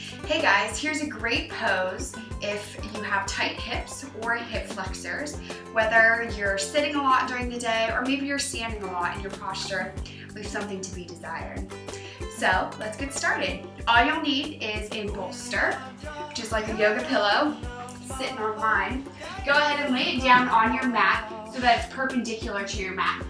Hey guys, here's a great pose if you have tight hips or hip flexors, whether you're sitting a lot during the day or maybe you're standing a lot and your posture leaves something to be desired. So let's get started. All you'll need is a bolster, which is like a yoga pillow, sitting on mine. Go ahead and lay it down on your mat so that it's perpendicular to your mat.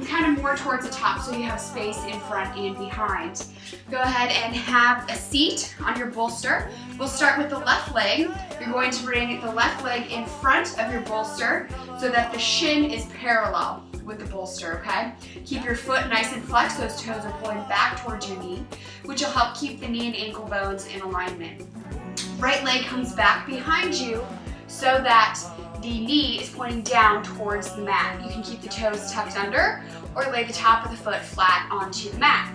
Kind of more towards the top so you have space in front and behind. Go ahead and have a seat on your bolster. We'll start with the left leg. You're going to bring the left leg in front of your bolster so that the shin is parallel with the bolster, okay? Keep your foot nice and flexed, those toes are pulling back towards your knee, which will help keep the knee and ankle bones in alignment. Right leg comes back behind you so that the knee is pointing down towards the mat. You can keep the toes tucked under or lay the top of the foot flat onto the mat.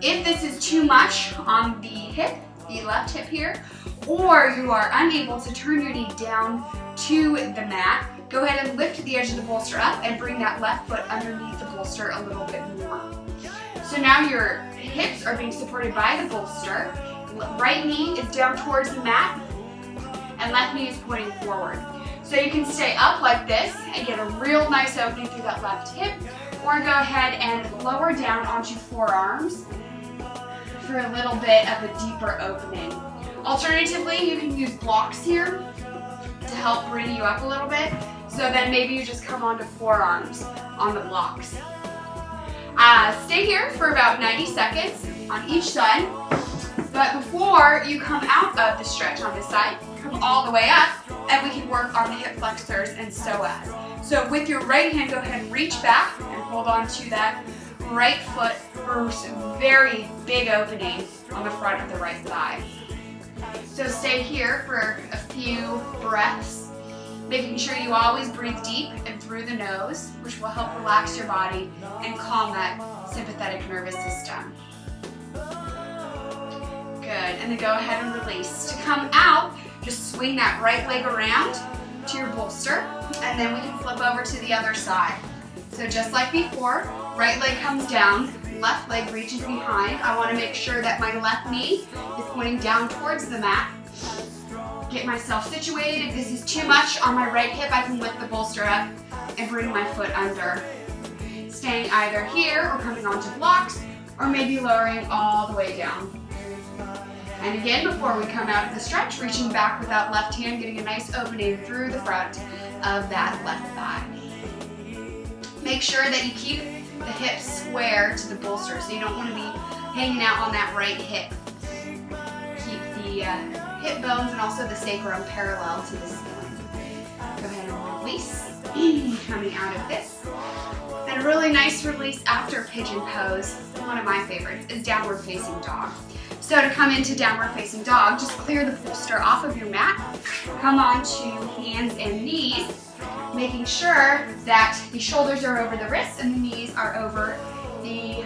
If this is too much on the hip, the left hip here, or you are unable to turn your knee down to the mat, go ahead and lift the edge of the bolster up and bring that left foot underneath the bolster a little bit more. So now your hips are being supported by the bolster. Right knee is down towards the mat and left knee is pointing forward. So you can stay up like this and get a real nice opening through that left hip, or go ahead and lower down onto forearms for a little bit of a deeper opening. Alternatively, you can use blocks here to help bring you up a little bit. So then maybe you just come onto forearms on the blocks. Stay here for about 90 seconds on each side. But before you come out of the stretch on this side, come all the way up, and we can work on the hip flexors and psoas. So with your right hand, go ahead and reach back and hold on to that right foot for a very big opening on the front of the right thigh. So stay here for a few breaths, making sure you always breathe deep and through the nose, which will help relax your body and calm that sympathetic nervous system. Good, and then go ahead and release. To come out, just swing that right leg around to your bolster, and then we can flip over to the other side. So just like before, right leg comes down, left leg reaches behind. I want to make sure that my left knee is pointing down towards the mat. Get myself situated. If this is too much on my right hip, I can lift the bolster up and bring my foot under. Staying either here or coming onto blocks, or maybe lowering all the way down. And again, before we come out of the stretch, reaching back with that left hand, getting a nice opening through the front of that left thigh. Make sure that you keep the hips square to the bolster, so you don't want to be hanging out on that right hip. Keep the hip bones and also the sacrum parallel to the ceiling. Go ahead and release, coming out of this. And a really nice release after pigeon pose, one of my favorites, is downward facing dog. So to come into downward facing dog, just clear the bolster off of your mat, come onto hands and knees, making sure that the shoulders are over the wrists and the knees are over the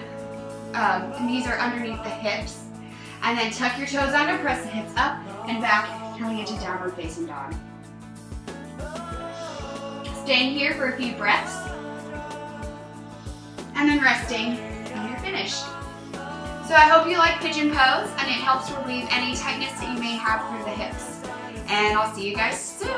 knees are underneath the hips. And then tuck your toes under, press the hips up and back, coming into downward facing dog. Staying here for a few breaths, and then resting when you're finished. So I hope you like pigeon pose and it helps relieve any tightness that you may have through the hips. And I'll see you guys soon.